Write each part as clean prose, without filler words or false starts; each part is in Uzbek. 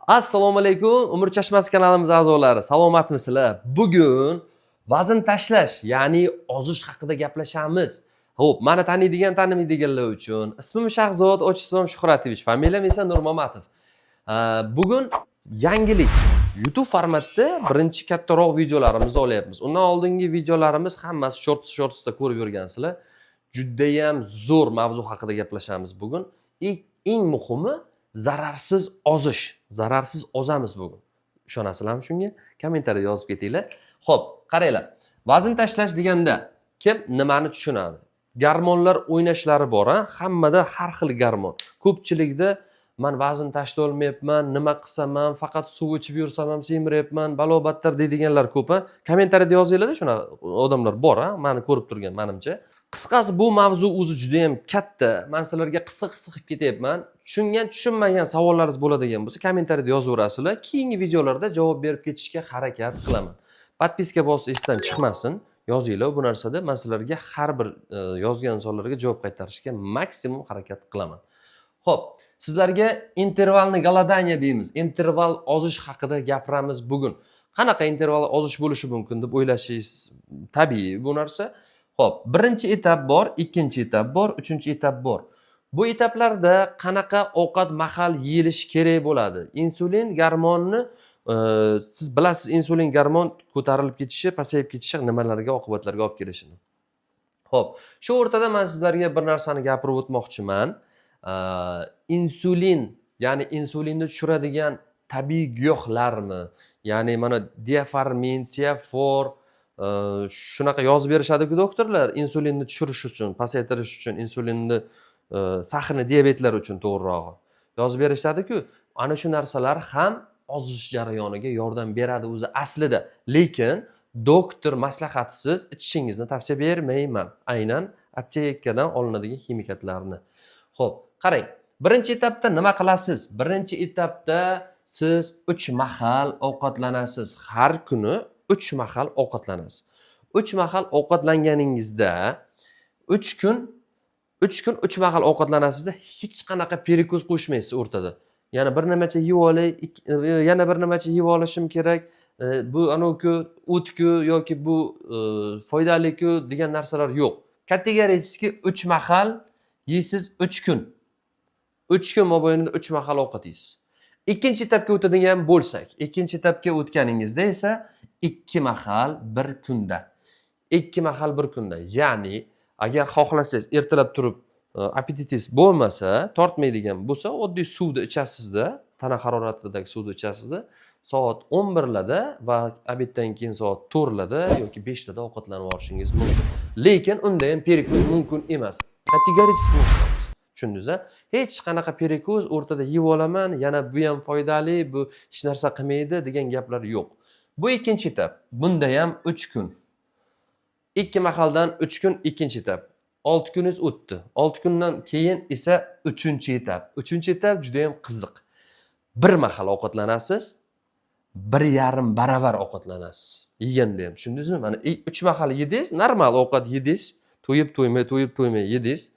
Assalomu alaykum, Umr Chashmasi kanalimiz a'zolari. Salomatmisizlar? Bugun vazn tashlash, ya'ni ozish haqida gaplashamiz. Xo'p, meni tanimaydiganlar uchun ismim Shahzod, otchistvom Shuhratovich, familiyam esa Nurmamatov. Bugun yangilik. YouTube formatda birinchi kattaroq videolarimizni olyapmiz. Undan oldingi videolarimiz hammasi shortsda ko'rib yurgansizlar. Judayam zo'r mavzu haqida gaplashamiz bugun. Eng muhimi zararsiz ozish. Zararsiz ozamiz bugun. Ishonasizlarmi shunga? Kommentariyada yozib ketinglar. Xo'p, qaranglar. Vazn tashlash deganda kim nimani tushunadi? Gormonlar o'ynashlari bor, hammada har xil gormon. Ko'pchilikda men vazn tashlay olmayapman, nima qilsam ham, faqat suv ichib yursam ham semiryapman, balo-battar deydiganlar ko'p. Kommentariyada yozinglar-da, shuna odamlar bor, meni ko'rib turgan menimcha. Qisqasi bu mavzu o'zi juda ham katta. Men sizlarga qisqa qilib ketyapman. Tushunmagan savollaringiz bo'ladigan bo'lsa, kommentariyada yozaverasizlar. Keyingi videolarda javob berib ketishga harakat qilaman. Podpiska bosib esdan chiqmasin. Yozinglar bu narsada men sizlarga har bir yozgan savollarga javob qaytarishga maksimum harakat qilaman. Xo'p, sizlarga intervalni goladaniya deymiz. Interval ozish haqida gapiramiz bugun. Qanaqa interval ozish bo'lishi mumkin deb o'ylashingiz tabiiy bu narsa. Xo'p, birinchi etap bor, ikkinchi etap bor, uchinchi etap bor. Bu etaplarda qanaqa ovqat mahal yeyilish kerak bo'ladi? Insulin gormonni siz bilasiz, insulin gormon ko'tarilib ketishi, pasayib ketishi nimalarga, oqibatlarga olib kelishini. Xo'p, shu o'rtada men sizlarga bir narsani gapirib o'tmoqchiman. Insulin, ya'ni insulinni tushiradigan tabiiy giyohlarmi? Ya'ni mana diaformin, Ciafor shunaqa yozib berishadi-ku doktorlar, insulinni tushirish uchun, pasaytirish uchun, insulinni sahrni diabetlar uchun to'g'rirog'i yozib berishadi-ku. Ana shu narsalar ham ozish jarayoniga yordam beradi o'zi aslida. Lekin doktor maslahatisiz ichishingizni tavsiya bermayman. Aynan aptekadan olinadigan ximikatlarni. Xo'p, qarang. Birinchi etapda nima qilasiz? Birinchi etapda siz 3 mahal ovqatlanasiz. Har kuni 3 mahal ovqatlanasiz. 3 mahal ovqatlanganingizda 3 kun 3 mahal ovqatlanasizda hech qanaqa perikuz qo'shmaysiz o'rtada. Yana bir nimacha yeb olay, yana bir nimacha yeb olishim kerak. Bu anoku o'tku yoki bu foydali-ku degan narsalar yo'q. Kategoriyasiga 3 mahal yeysiz 3 kun. 3 kun mobaynida 3 mahal ovqat yeysiz. Ikkinchi etapga o'tadigan bo'lsak, ikkinchi etapga o'tganingizda esa 2 mahal bir kunda. 2 mahal bir kunda. Ya'ni agar xohlasangiz ertalab turib apetitingiz bo'lmasa, tortmaydigan bo'lsa, oddiy suvni ichasizda, tana haroratidagi suvni ichasizda, soat 11 larda va obeddan keyin soat 4 larda yoki 5 larda ovqatlanib olishingiz mumkin. Lekin unda ham perikuz mumkin emas. Kategoriyasiz mumkin. Tushundingiz-a? Hech qanaqa perikuz o'rtada yeb olaman, yana bu ham foydali, bu hech narsa qilmaydi degan gaplar yo'q. Bu ikkinchi etap. Bunda ham 3 kun. 2 mahaldan 3 kun ikkinchi etap. 6 kuningiz o'tdi. 6 kundan keyin esa 3-etap. 3-etap juda ham qiziq. Bir mahal ovqatlanasiz, 1,5 baravar ovqatlanasiz. Yeganda ham, tushundingizmi? Mana 3 mahal yedingiz, normal ovqat yedingiz, to'yib to'ymay yedingiz.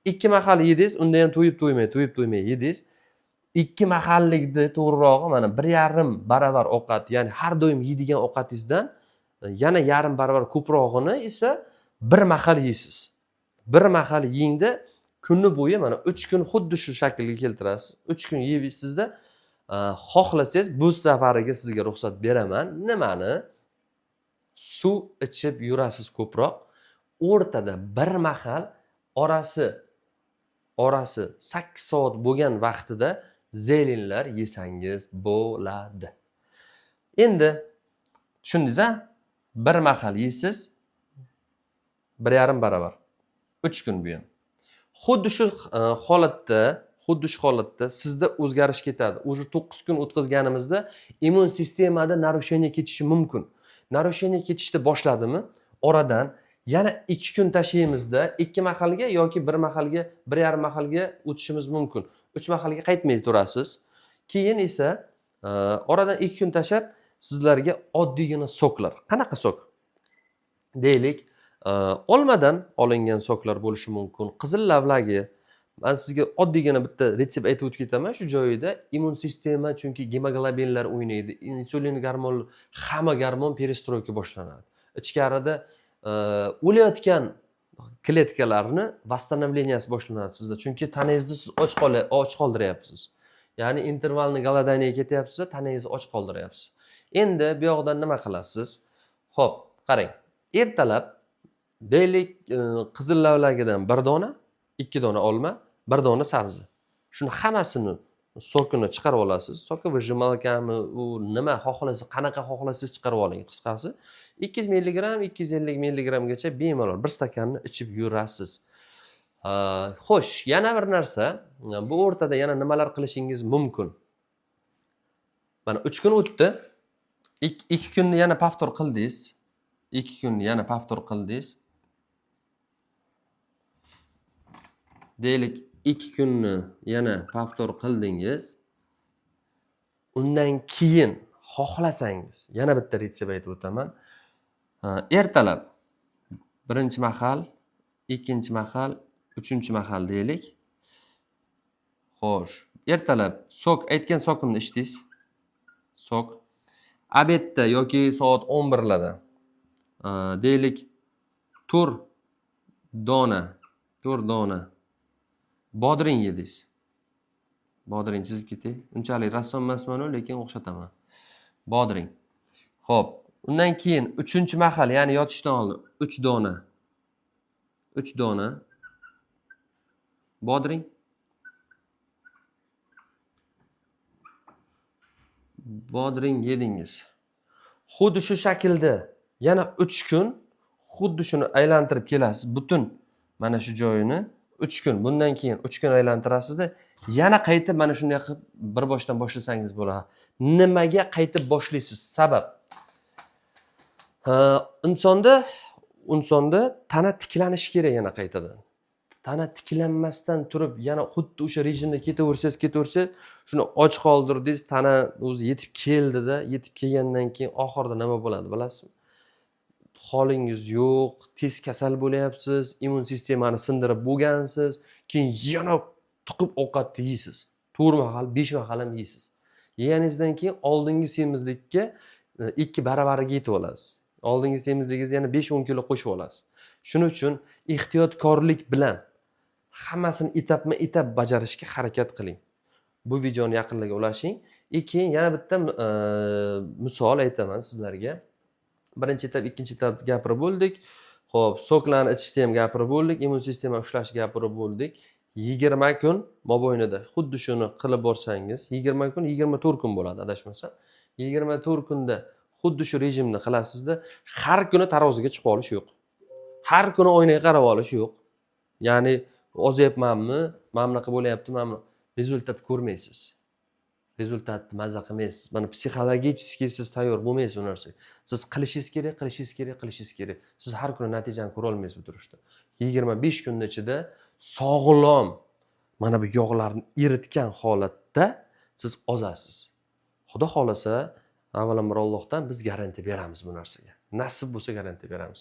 2 mahal yedingiz, unda ham to'yib to'ymay yedingiz. 2 mahallikda to'g'rirog'i mana 1,5 baravar ovqat, ya'ni har doim yeydigan ovqatingizdan yana yarim baravar ko'prog'ini esa bir mahal yeysiz. Bir mahal yeyingda kunni bo'yi mana 3 kun xuddi shu shaklga keltirasiz. 3 kun yeysizda, xohlasangiz bu safariga sizga ruxsat beraman. Nimani? Suv ichib yurasiz ko'proq. O'rtada bir mahal orasi 8 soat bo'lgan vaqtida zelinlar yesangiz bo'ladi. Endi tushundingiz-a? Bir mahal yeysiz, 1,5 baravar. 3 kun bu ham. Xuddi shu holatda sizda o'zgarish ketadi. O'sha 9 kun o'tkazganimizda immun sistemada narusheniya ketishi mumkin. Narusheniya ketishni boshladimi? Oradan yana 2 kun tashaymizda 2 mahalga yoki 1 mahalga, 1,5 mahalga o'tishimiz mumkin. 3 mahalga qaytmay turasiz. Keyin esa oradan 2 kun tashab sizlarga oddiygina soklar. Qanaqa sok? Deylik, olmadan olingan soklar bo'lishi mumkin. Qizil lavlagi, Men sizga oddiygina bitta retsept aytib o'tib ketaman shu joyida. Immun sistema chunki gemoglobinlar o'ynaydi. Insulin gormon, hamma gormon perestroyka boshlanadi. Ichkarida o'layotgan kletkalarni восстановленияsi boshlanadi sizda. Chunki tanangizni siz och qoldiryapsiz. Ya'ni intervalni голодание ketyapsiz, tanangizni och qoldiryapsiz. Endi bu yoqdan nima qilasiz? Xo'p, qarang. Ertalab deylik qizil lavlagidan 1 dona, 2 dona olma, 1 dona sabzi. Shuni hammasini sokini chiqarib olasiz. Sokovыжималками, u nima xohlasangiz, qanaqa xohlasangiz chiqarib oling. Qisqasi 200 mg, 250 mg gacha bemalol 1 stakanni ichib yurasiz. Xo'sh, yana bir narsa, bu o'rtada yana nimalar qilishingiz mumkin? Mana 3 kun o'tdi. 2 kunni yana повтор qildingiz. 2 kunni yana повтор qildingiz. Deylik 2 kunni yana повтор qildingiz. Undan keyin xohlasangiz yana bitta retsept aytib o'taman. Ertalab birinchi mahal, ikkinchi mahal, uchinchi mahal deylik. Xo'sh, ertalab aytgan sokimni ichdingiz. Sok. Obedda yoki soat 11 larda deylik 4 dona bodring yedingiz. Bodring chizib ketay. Unchalik rassom emasman-ku, lekin o'xshataman. Bodring. Xo'p, undan keyin 3-mahal, ya'ni yotishdan oldin 3 dona. 3 dona bodring. Bodring yedingiz. Xuddi shu shaklda yana 3 kun xuddi shuni aylantirib kelasiz. Butun mana shu joyini 3 kun, bundan keyin 3 kun aylantirasizda, yana qaytib mana shunday qilib bir boshdan boshlasangiz bo'ladi. Nimaga qaytib boshlaysiz? Sabab. Insonda tana tiklanishi kerak yana qaytadan. Tana tiklanmasdan turib yana xuddi o'sha rejimda ketaversangiz, shuni och qoldirdingiz, tana o'zi yetib keldida, yetib kelgandan keyin oxirida nima bo'ladi, bilasizmi? Holingiz yo'q, tez kasal bo'lyapsiz, immun sistemani sindirib bo'lgansiz, keyin yana tuqib ovqat yeysiz. 4 mahal, 5 mahal ham yeysiz. Yeganingizdan keyin oldingi semizlikka 2 baravariga yetib olasiz. Oldingi semizligingiz yana 5-10 kilo qo'shib olasiz. Shuning uchun ehtiyotkorlik bilan hammasini etap bajarishga harakat qiling. Bu videoni yaqinlarga ulashing. Keyin yana bitta misol aytaman sizlarga. Birinchi etap, ikkinchi etap gapirib bo'ldik. Xo'p, soklarni ichishda ham gapirib bo'ldik, immun sistema ushlashni gapirib bo'ldik. 20 kun mobaynida xuddi shuni qilib borsangiz, 20 kun, 24 kun bo'ladi adashmasam. 24 kunda xuddi shu rejimni qilasizda, har kuni taroziga chiqib olish yo'q. Har kuni oynaga qarab olish yo'q. Ya'ni ozyapmanmi, mana bunaqa bo'lyapti, mana rezultat ko'rmaysiz. Rezultatni mazza qilmaysiz. Mana psixologически siz tayyor bo'lmaysiz bu narsaga. Siz qilishingiz kerak. Siz har kuni natijani ko'ra olmaysiz bu turishda. 25 kunning ichida sog'lom mana bu yog'larni eritgan holatda siz ozasiz. Xudo xolasa, avvalambor Allohdan biz garantiya beramiz bu narsaga. Nasib bo'lsa garantiya beramiz.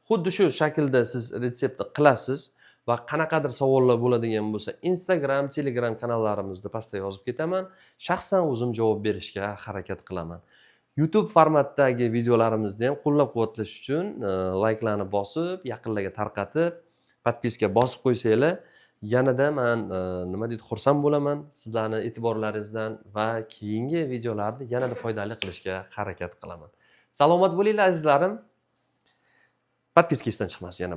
Xuddi shu shaklda siz retseptni qilasiz va qanaqadir savollar bo'ladigan bo'lsa, Instagram, Telegram kanallarimizda pastda yozib ketaman. Shaxsan o'zim javob berishga harakat qilaman. YouTube formatdagi videolarimizni ham qo'llab-quvvatlash uchun layklarni bosib, yaqinlarga tarqatib, podpiska bosib qo'ysanglar, yanada men xursand bo'laman sizlarning e'tiborlaringizdan va keyingi videolarni yanada foydali qilishga harakat qilaman. Salomat bo'linglar azizlarim. Podpiska esdan chiqmasin yana.